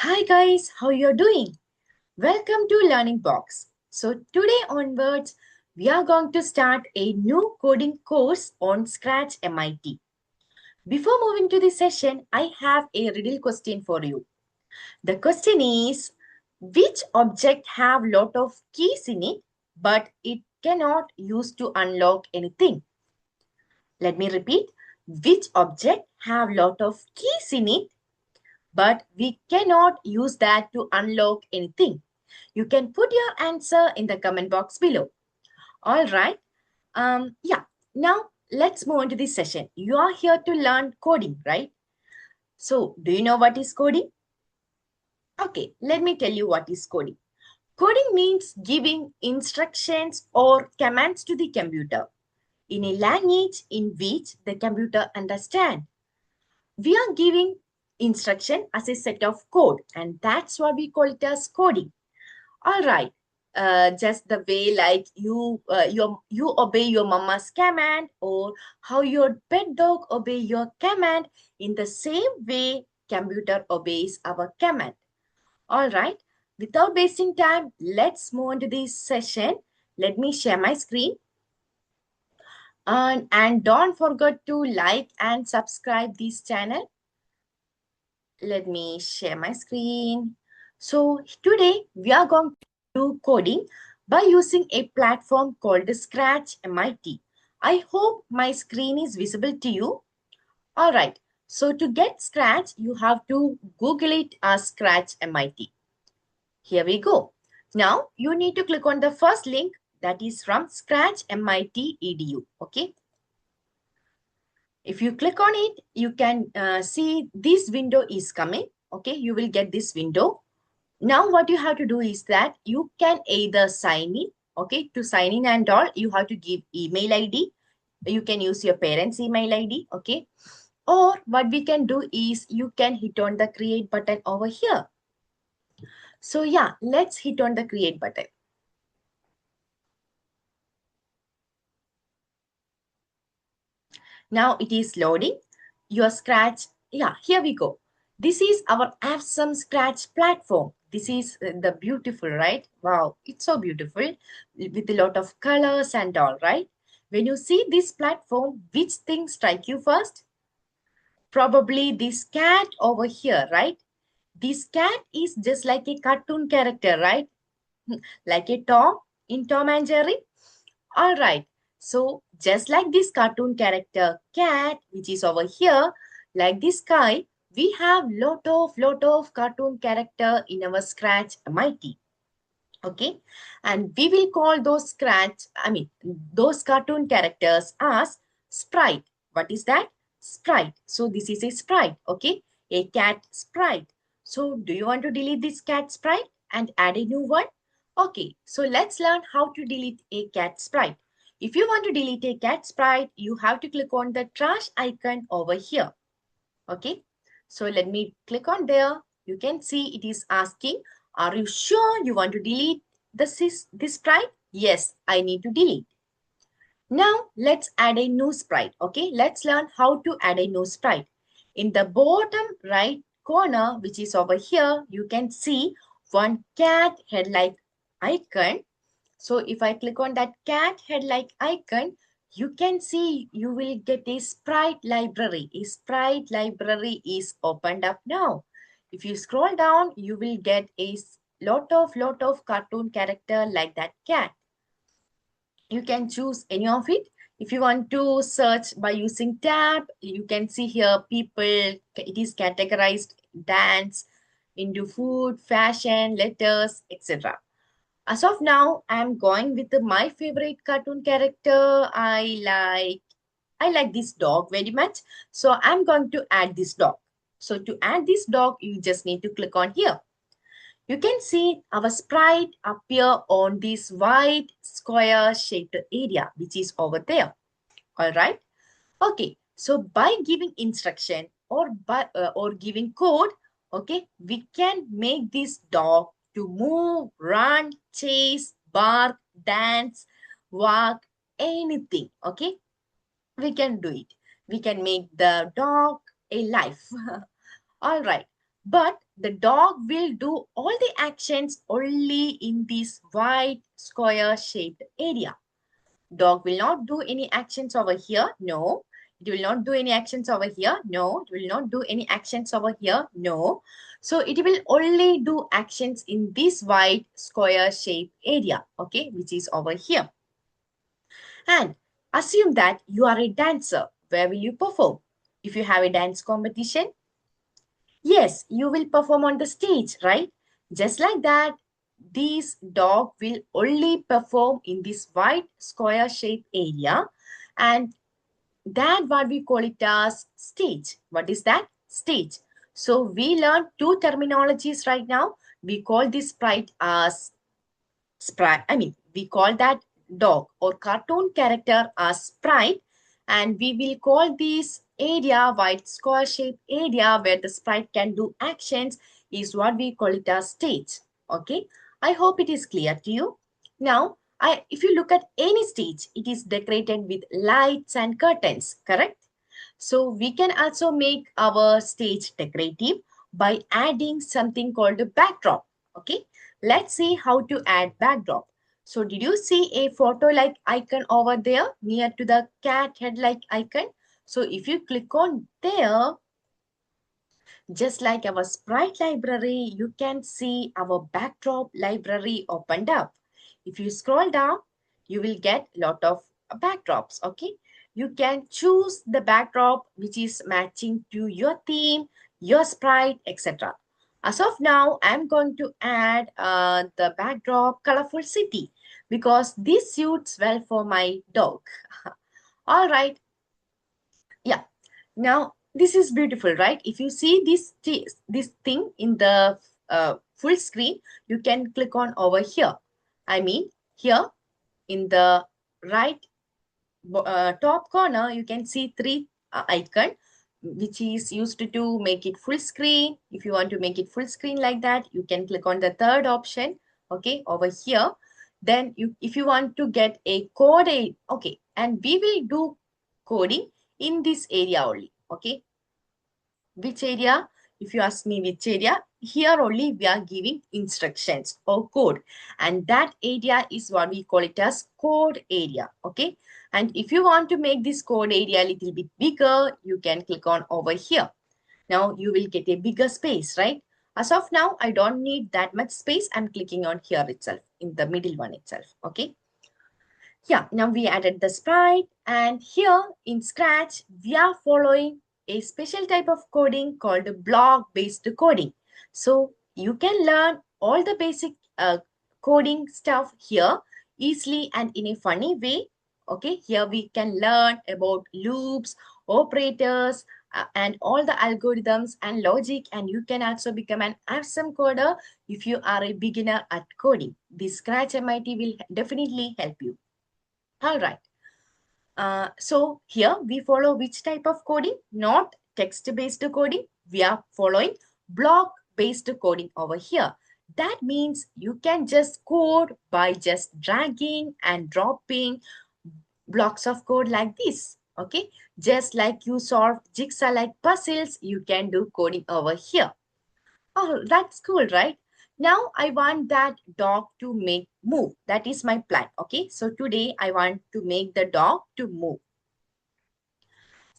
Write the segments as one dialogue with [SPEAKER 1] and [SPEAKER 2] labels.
[SPEAKER 1] Hi guys, how you're doing? Welcome to LearnInbox. So today onwards, we are going to start a new coding course on Scratch MIT. Before moving to the session, I have a riddle question for you. The question is, which object have lot of keys in it, but it cannot use to unlock anything? Let me repeat. Which object have lot of keys in it, but we cannot use that to unlock anything? You can put your answer in the comment box below. All right. Yeah. Now let's move on to this session. You are here to learn coding, right? So do you know what is coding? Okay, let me tell you what is coding. Coding means giving instructions or commands to the computer in a language in which the computer understands. We are giving instruction as a set of code, and that's what we call it as coding. All right. Just the way like you obey your mama's command, or how your pet dog obey your command, in the same way computer obeys our command. All right. Without wasting time, let's move on to this session. Let me share my screen. And don't forget to like and subscribe this channel. Let me share my screen. So today we are going to do coding by using a platform called Scratch MIT. I hope my screen is visible to you. All right. So to get Scratch, you have to Google it as Scratch MIT. Here we go. Now you need to click on the first link, that is from Scratch MIT edu. Okay. If you click on it, you can see this window is coming. Okay. You will get this window. Now what you have to do is that you can either sign in, okay, to sign in and all, you have to give email ID. You can use your parents' email ID, okay. Or what we can do is you can hit on the create button over here. So yeah, let's hit on the create button. Now it is loading your Scratch. Yeah, here we go. This is our awesome Scratch platform. This is the beautiful, right? Wow, it's so beautiful with a lot of colors and all, right? When you see this platform, which things strike you first? Probably this cat over here, right? This cat is just like a cartoon character, right? Like a Tom in Tom and Jerry. All right. So just like this cartoon character cat, which is over here, like this guy, we have lot of cartoon character in our Scratch MIT. Okay. And we will call those those cartoon characters as sprite. What is that? Sprite. So this is a sprite. Okay. A cat sprite. So do you want to delete this cat sprite and add a new one? Okay. So let's learn how to delete a cat sprite. If you want to delete a cat sprite, you have to click on the trash icon over here. Okay. So let me click on there. You can see it is asking, are you sure you want to delete this sprite? Yes, I need to delete. Now let's add a new sprite. Okay, let's learn how to add a new sprite. In the bottom right corner, which is over here, you can see one cat head-like icon. So if I click on that cat head-like icon, you can see you will get a sprite library. A sprite library is opened up now. If you scroll down, you will get a lot of cartoon character like that cat. You can choose any of it. If you want to search by using tab, you can see here people, it is categorized dance, into food, fashion, letters, etc. As of now, I'm going with my favorite cartoon character. I like this dog very much. So I'm going to add this dog. So to add this dog, you just need to click on here. You can see our sprite appear on this white square shaped area, which is over there. All right. Okay. So by giving instruction or giving code, okay, we can make this dog to move, run, chase, bark, dance, walk, anything. Okay, we can do it. We can make the dog a life. All right. but the dog will do all the actions only in this white square shaped area. Dog will not do any actions over here. No. It will not do any actions over here. No. It will not do any actions over here. No. So it will only do actions in this white square shape area. Okay. Which is over here. And assume that you are a dancer. Where will you perform? If you have a dance competition, yes, you will perform on the stage, right? Just like that, this dog will only perform in this white square shape area, and that what we call it as stage. What is that? Stage. So we learned two terminologies right now. We call this sprite as sprite. We call that dog or cartoon character as sprite, and we will call this area, white square shape area where the sprite can do actions, is what we call it as stage. Okay, I hope it is clear to you. Now, if you look at any stage, it is decorated with lights and curtains, correct? So we can also make our stage decorative by adding something called a backdrop. Okay, let's see how to add backdrop. So did you see a photo like icon over there near to the cat head like icon? So if you click on there, just like our sprite library, you can see our backdrop library opened up. If you scroll down, you will get a lot of backdrops, okay? You can choose the backdrop which is matching to your theme, your sprite, etc. As of now, I'm going to add the backdrop colorful city because this suits well for my dog. All right, yeah. Now, this is beautiful, right? If you see this thing in the full screen, you can click on over here. Here in the right top corner, you can see three icon, which is used to make it full screen. If you want to make it full screen like that, you can click on the third option, okay, over here. Then if you want to get a code, okay, and we will do coding in this area only, okay. Which area? If you ask me which area, here only we are giving instructions or code, and that area is what we call it as code area, okay. And if you want to make this code area a little bit bigger, you can click on over here. Now you will get a bigger space, right? As of now, I don't need that much space. I'm clicking on here itself, in the middle one itself, okay. Yeah, now we added the sprite, and here in Scratch, we are following a special type of coding called block-based coding. So you can learn all the basic coding stuff here easily and in a funny way. Okay, here we can learn about loops, operators, and all the algorithms and logic, and you can also become an awesome coder if you are a beginner at coding. The Scratch MIT will definitely help you. All right. So here we follow which type of coding? Not text-based coding. We are following block-based coding over here. That means you can just code by just dragging and dropping blocks of code like this. Okay. Just like you solve jigsaw-like puzzles, you can do coding over here. Oh, that's cool, right? Now I want that dog to make move. That is my plan. Okay. So today I want to make the dog to move.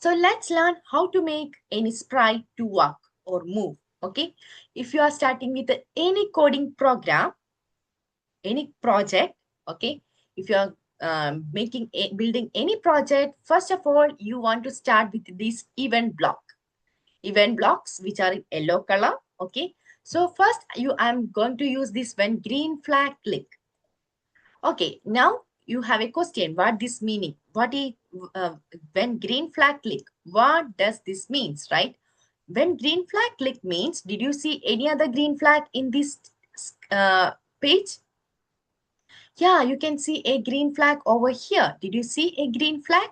[SPEAKER 1] So let's learn how to make any sprite to walk or move. Okay. If you are starting with any coding program, any project, okay. If you are building any project, first of all, you want to start with this event block. Event blocks which are in yellow color, okay. So first I'm going to use this when green flag click. Okay, now you have a question, what this meaning, when green flag click, what does this means, right? When green flag click means, did you see any other green flag in this page? Yeah, you can see a green flag over here. Did you see a green flag?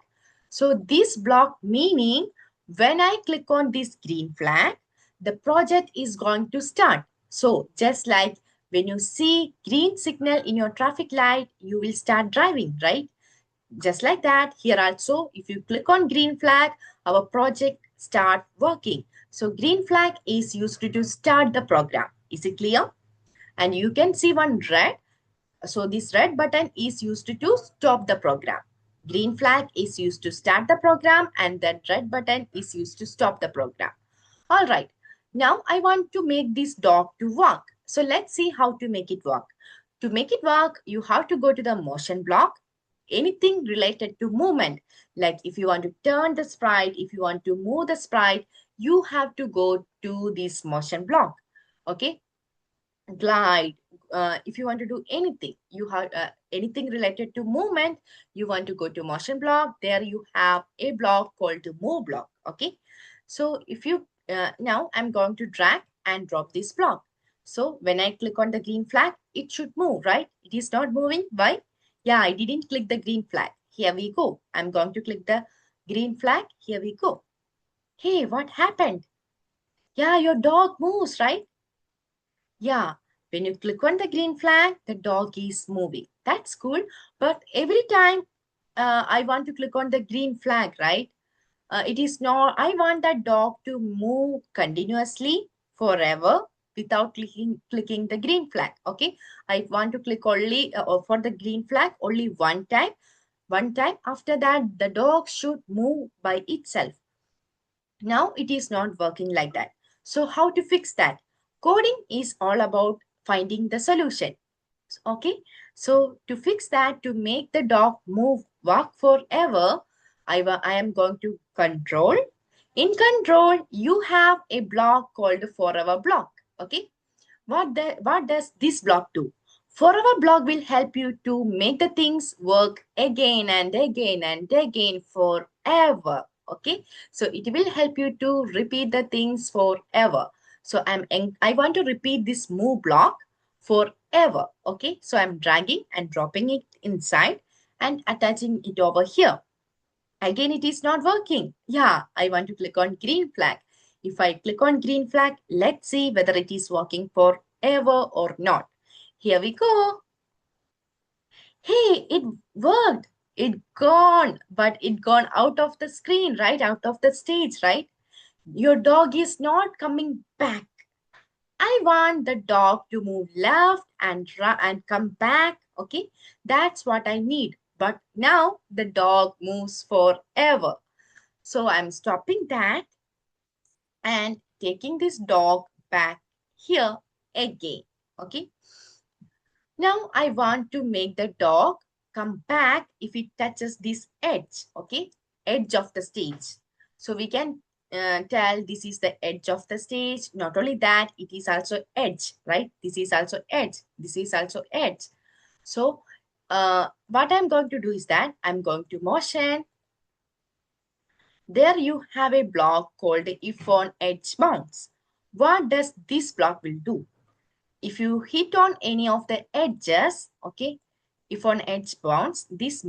[SPEAKER 1] So this block meaning when I click on this green flag, the project is going to start. So just like when you see green signal in your traffic light, you will start driving, right? Just like that, here also, if you click on green flag, our project start working. So green flag is used to start the program. Is it clear? And you can see one red. So this red button is used to stop the program. Green flag is used to start the program and that red button is used to stop the program. All right. Now I want to make this dog to walk. So let's see how to make it work. To make it work, you have to go to the motion block. Anything related to movement, like if you want to turn the sprite, if you want to move the sprite, you have to go to this motion block. Okay, glide. If you want to do anything, you have anything related to movement, you want to go to motion block. There you have a block called the move block. Okay, so if you now I'm going to drag and drop this block. So when I click on the green flag, it should move, right? It is not moving. Why? Yeah, I didn't click the green flag. Here we go. I'm going to click the green flag. Here we go. Hey, what happened? Yeah, your dog moves, right? Yeah, when you click on the green flag, the dog is moving. That's cool. But every time I want to click on the green flag, right? It is not, I want that dog to move continuously forever without clicking the green flag. Okay. I want to click only for the green flag only one time. One time. After that, the dog should move by itself. Now it is not working like that. So how to fix that? Coding is all about finding the solution. Okay. So to fix that, to make the dog move, walk forever, I am going to control. In control, you have a block called forever block. Okay. What does this block do? Forever block will help you to make the things work again and again and again forever. Okay, so it will help you to repeat the things forever. So I want to repeat this move block forever. Okay, so I'm dragging and dropping it inside and attaching it over here. Again, it is not working. Yeah, I want to click on green flag. If I click on green flag, let's see whether it is working forever or not. Here we go. Hey, it worked. It gone, but it gone out of the screen, right? Out of the stage, right? Your dog is not coming back. I want the dog to move left and come back. Okay, that's what I need. But now the dog moves forever. So I'm stopping that and taking this dog back here again. Okay. Now I want to make the dog come back if it touches this edge. Okay. Edge of the stage. So we can tell this is the edge of the stage. Not only that, it is also edge, right? This is also edge. This is also edge. So what I'm going to do is that I'm going to motion. There you have a block called if on edge bounce. What does this block will do? If you hit on any of the edges, okay, if on edge bounce, this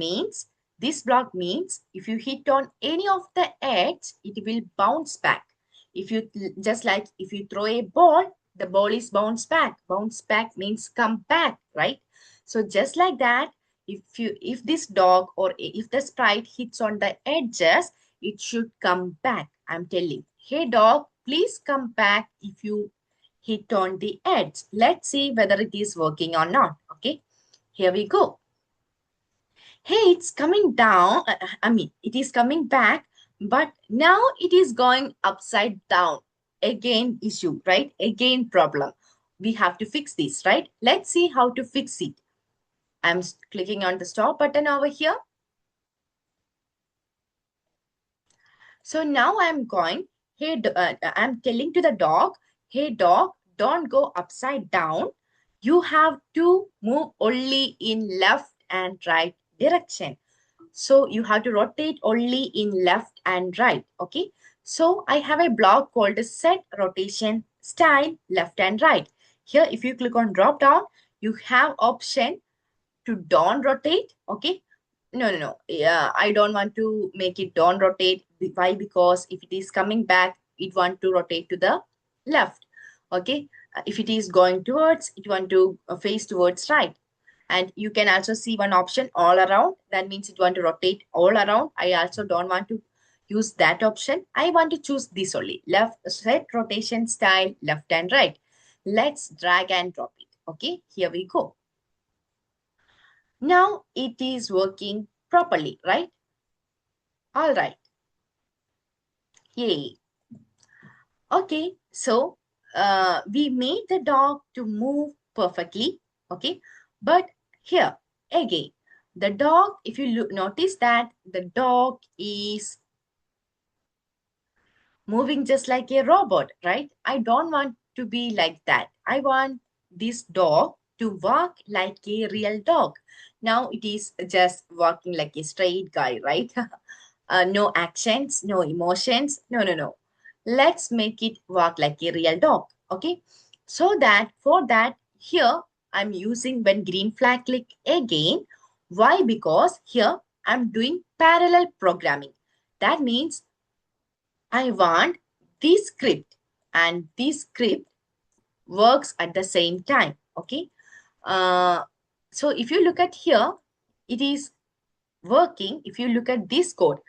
[SPEAKER 1] block means if you hit on any of the edge, it will bounce back. If you just like if you throw a ball, the ball is bounce back. Bounce back means come back, right? So just like that, if this dog or if the sprite hits on the edges, it should come back. I'm telling, hey dog, please come back if you hit on the edge. Let's see whether it is working or not. Okay, here we go. Hey, it's coming down. It is coming back, but now it is going upside down. Again, issue, right? Again, problem. We have to fix this, right? Let's see how to fix it. I'm clicking on the stop button over here. So now I'm going, hey, I'm telling to the dog, hey dog, don't go upside down. You have to move only in left and right direction. So you have to rotate only in left and right. Okay. So I have a block called set rotation style left and right. Here, if you click on drop down, you have option to don't rotate. Okay. No. Yeah, I don't want to make it don't rotate. Why? Because if it is coming back, it want to rotate to the left. Okay. If it is going towards, it want to face towards right. And you can also see one option all around. That means it want to rotate all around. I also don't want to use that option. I want to choose this only. Left set rotation style, left and right. Let's drag and drop it. Okay, here we go. Now it is working properly, right? All right. Yay. Okay, so we made the dog to move perfectly. Okay, but here again, the dog, if you look, notice that the dog is moving just like a robot, right? I don't want to be like that. I want this dog to walk like a real dog. Now it is just walking like a straight guy, right? No accents, no emotions. No, no, no. Let's make it walk like a real dog. Okay. So that for that, here I'm using when green flag click again. Why? Because here I'm doing parallel programming. That means I want this script and this script works at the same time. Okay. Uh, so if you look at here, it is working. If you look at this code,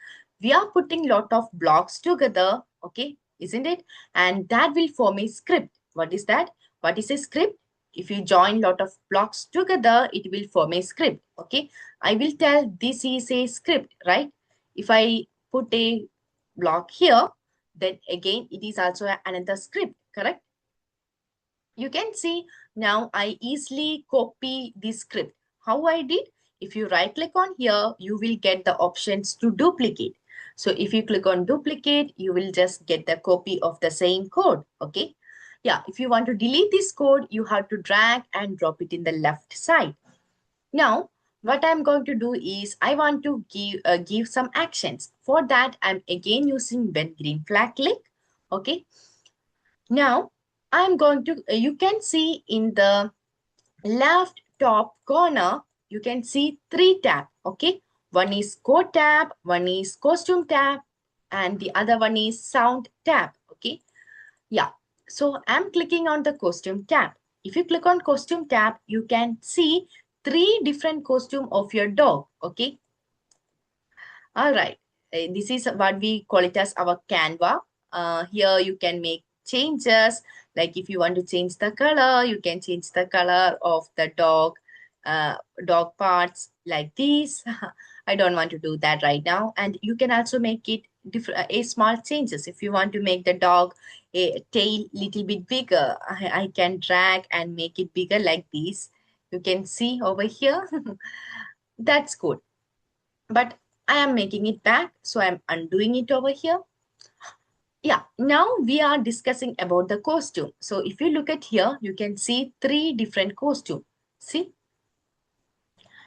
[SPEAKER 1] we are putting lot of blocks together. Okay. Isn't it? And that will form a script. What is that? What is a script? If you join lot of blocks together, it will form a script. Okay. I will tell this is a script, right? If I put a block here, then again it is also another script, correct? You can see now I easily copy this script. How I did? If you right click on here, you will get the options to duplicate. So if you click on duplicate, you will just get the copy of the same code. Okay. Yeah, if you want to delete this code, you have to drag and drop it in the left side. Now, what I'm going to do is I want to give some actions. For that, I'm again using when green flag click. Okay. Now, I'm going to, you can see in the left top corner, you can see three tab. Okay. One is code tab, one is costume tab, and the other one is sound tab. Okay. Yeah. So I'm clicking on the costume tab. If you click on costume tab, you can see three different costume of your dog. Okay. All right. This is what we call it as our Canva. Here you can make changes. Like if you want to change the color, you can change the color of the uh, dog parts like this. I don't want to do that right now. And you can also make it different, a small changes. If you want to make the dog a tail little bit bigger, I can drag and make it bigger like this. You can see over here. That's good. But I am making it back. So I'm undoing it over here. Yeah, now we are discussing about the costume. So if you look at here, you can see three different costume. See?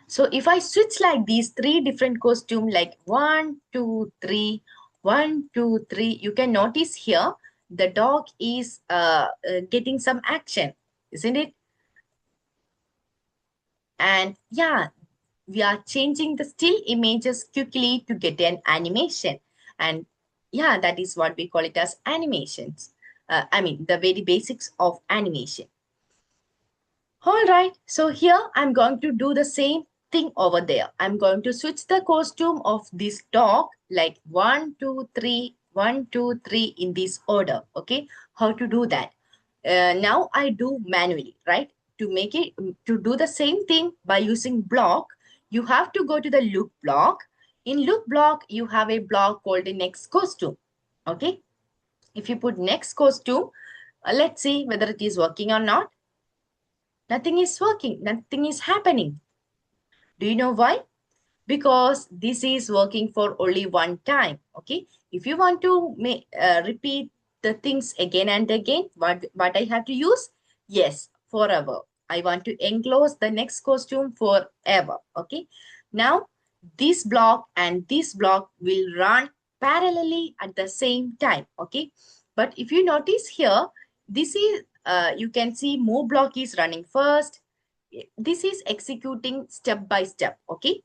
[SPEAKER 1] So if I switch like these three different costume, like 1, 2, 3, 1, 2, 3, you can notice here the dog is getting some action, isn't it? And yeah, we are changing the still images quickly to get an animation. And yeah, that is what we call it as animations. I mean, the very basics of animation. All right, so here I'm going to do the same thing over there. I'm going to switch the costume of this dog like 1, 2, 3, 1, 2, 3 in this order. Okay, how to do that? Now I do manually, right? To make it, to do the same thing by using block, you have to go to the loop block. In loop block, you have a block called the next costume. Okay, if you put next costume, let's see whether it is working or not. Nothing is working, nothing is happening. Do you know why? Because this is working for only one time. Okay, if you want to repeat the things again and again, what I have to use? Yes, forever. I want to enclose the next costume forever. Okay, now this block and this block will run parallelly at the same time. Okay, but if you notice here, this is you can see move block is running first. This is executing step by step. Okay,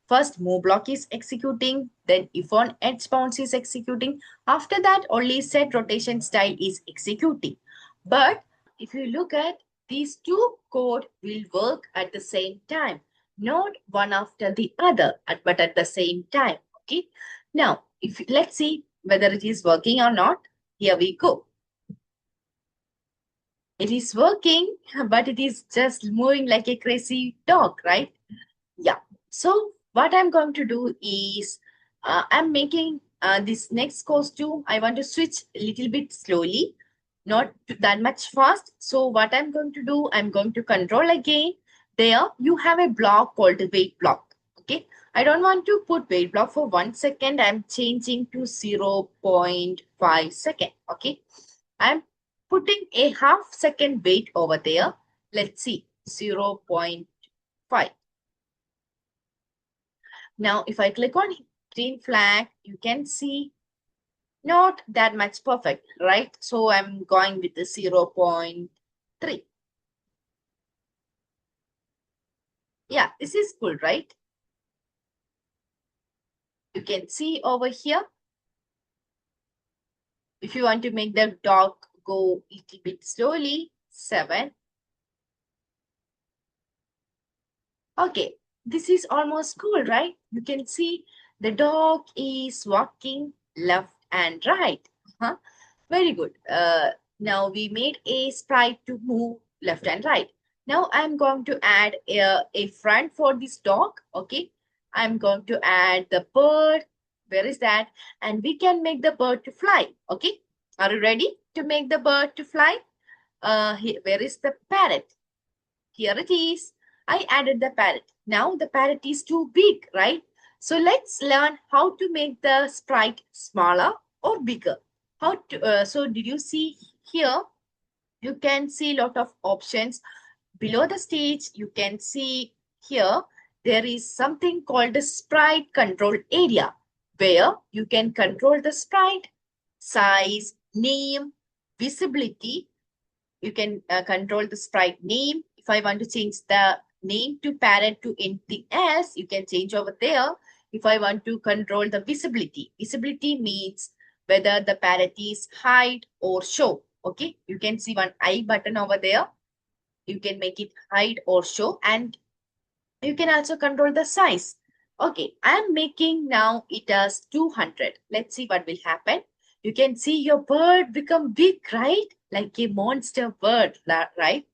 [SPEAKER 1] first move block is executing, then if on edge bounce is executing. After that, only set rotation style is executing. But if you look at these two code will work at the same time, not one after the other, but at the same time. Okay. Now, if let's see whether it is working or not. Here we go. It is working, but it is just moving like a crazy dog, right? Yeah. So what I'm going to do is I'm making this next costume. I want to switch a little bit slowly, not that much fast. So what I'm going to do, I'm going to control again. There you have a block called the weight block. Okay. I don't want to put weight block for 1 second. I'm changing to 0.5 second. Okay. I'm putting a half second wait over there. Let's see. 0.5. Now, if I click on green flag, you can see not that much perfect, right? So I'm going with the 0.3. Yeah, this is good, right? You can see over here, if you want to make the dog go a little bit slowly, 7. Okay, this is almost cool, right? You can see the dog is walking left and right. Huh? Very good. Now we made a sprite to move left and right. Now I'm going to add a friend for this dog. Okay. I'm going to add the bird. Where is that? And we can make the bird to fly. Okay. Are you ready to make the bird to fly? Where is the parrot? Here it is. I added the parrot. Now the parrot is too big, right? So let's learn how to make the sprite smaller or bigger. So did you see here? You can see a lot of options. Below the stage, you can see here, there is something called the sprite control area where you can control the sprite, size, name, visibility. You can control the sprite name. If I want to change the name to parent to anything else, you can change over there. If I want to control the visibility means whether the parent is hide or show. Okay, you can see one I button over there. You can make it hide or show, and you can also control the size. Okay, I'm making now it as 200. Let's see what will happen. You can see your bird become big, right? Like a monster bird, right?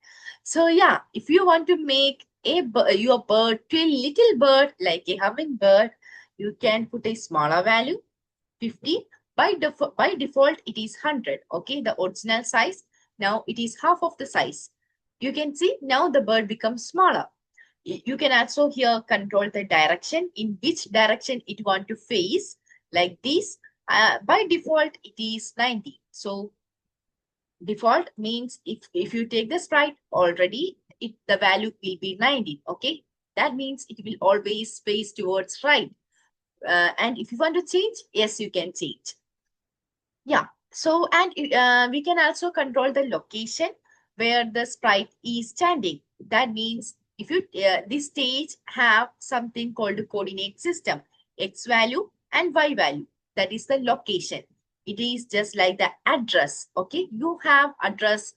[SPEAKER 1] So yeah, if you want to make your bird to a little bird, like a hummingbird, you can put a smaller value, 50. By default, it is 100. Okay, the original size. Now it is half of the size. You can see now the bird becomes smaller. You can also here control the direction, in which direction it want to face, like this. By default, it is 90. So default means if you take the sprite already, the value will be 90. Okay, that means it will always face towards right. And if you want to change, yes, you can change. Yeah. So, and we can also control the location where the sprite is standing. That means if you this stage have something called a coordinate system, x value and y value. That is the location. It is just like the address. Okay, you have address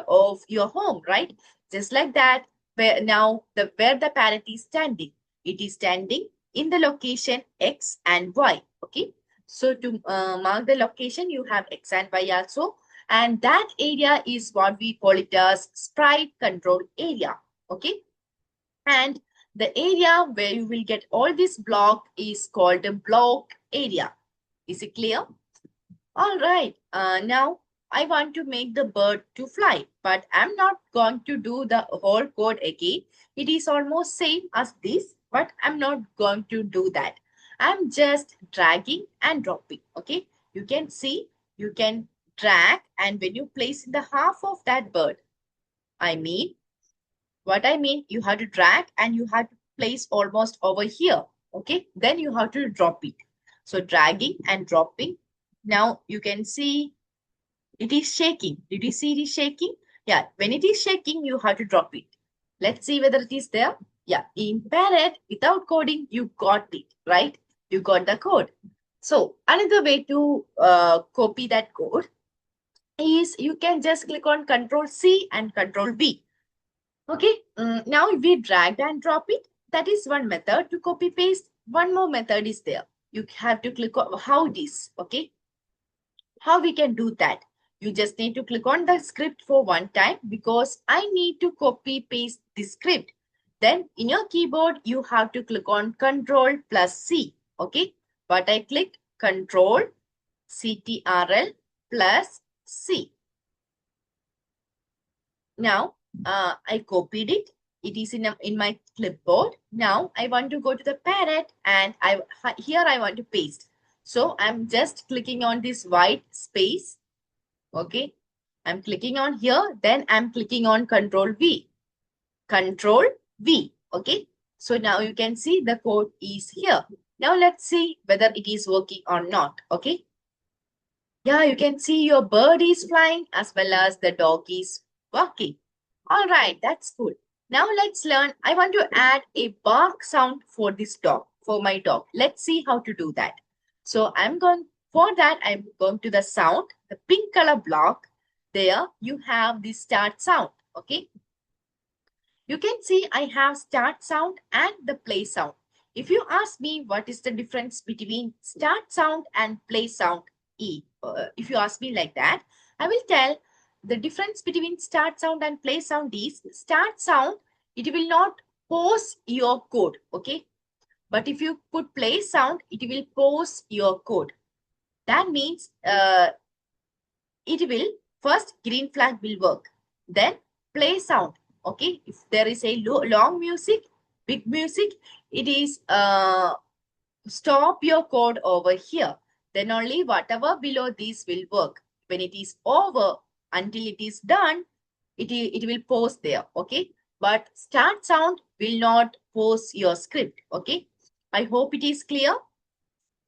[SPEAKER 1] of your home, right? Just like that. Where the parent is standing, it is standing in the location x and y. Okay. So to mark the location, you have X and Y also. And that area is what we call it as sprite control area. Okay. And the area where you will get all this block is called the block area. Is it clear? All right. Now I want to make the bird to fly, but I'm not going to do the whole code again. It is almost same as this, but I'm not going to do that. I'm just dragging and dropping. Okay. You can see, you can drag, and when you place in the half of that bird, I mean, what I mean, you have to drag and you have to place almost over here. Okay. Then you have to drop it. So dragging and dropping. Now you can see it is shaking. Did you see it is shaking? Yeah, when it is shaking, you have to drop it. Let's see whether it is there. Yeah, in parrot, without coding, you got it, right? You got the code. So another way to copy that code is you can just click on Control C and Control V. Okay, now if we drag and drop it, that is one method to copy paste. One more method is there. you have to click on how this, okay? How we can do that? You just need to click on the script for one time because I need to copy paste the script. Then in your keyboard, you have to click on Control plus C, okay? But I clicked Control CTRL plus C. Now, I copied it. It is in my clipboard. Now, I want to go to the parent and here I want to paste. So, I'm just clicking on this white space. Okay. I'm clicking on here. Then I'm clicking on Control V. Control V. Okay. So, now you can see the code is here. Now, let's see whether it is working or not. Okay. Yeah, you can see your bird is flying as well as the dog is walking. All right, that's cool. Now let's learn. I want to add a bark sound for this dog, for my dog. Let's see how to do that. So for that, I'm going to the sound, the pink color block. There you have the start sound, okay? You can see I have start sound and the play sound. If you ask me what is the difference between start sound and play sound, if you ask me like that, I will tell the difference between start sound and play sound is start sound, it will not pause your code, okay? But if you put play sound, it will pause your code. That means it will first green flag will work, then play sound. Okay, if there is a long music, big music, it is stop your code over here. Then only whatever below this will work. When it is over, until it is done, it will pause there. Okay, but start sound will not pause your script. Okay, I hope it is clear.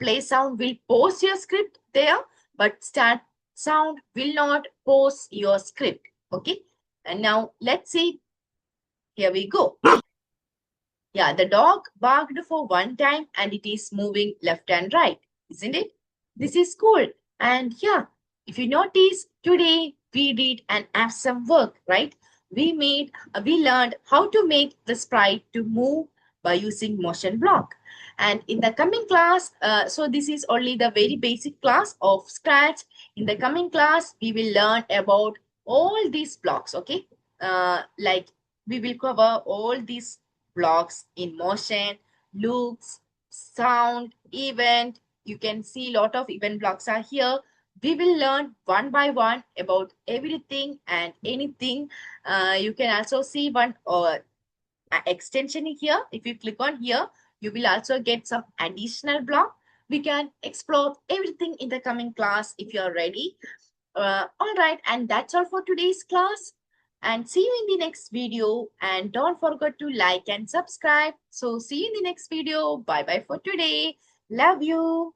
[SPEAKER 1] Play sound will pause your script there, but start sound will not pause your script. Okay, and now let's see. Here we go. Yeah, the dog barked for one time and it is moving left and right, isn't it? This is cool. And yeah, if you notice, today we did an awesome work, right? We learned how to make the sprite to move by using motion block. And in the coming class, so this is only the very basic class of Scratch. In the coming class, we will learn about all these blocks, okay? Like we will cover all these blocks in motion, loops, sound, event. You can see a lot of event blocks are here. We will learn one by one about everything and anything. You can also see one extension here. If you click on here, you will also get some additional block. We can explore everything in the coming class if you are ready. All right, and that's all for today's class. And see you in the next video. And don't forget to like and subscribe. So see you in the next video. Bye bye for today. Love you.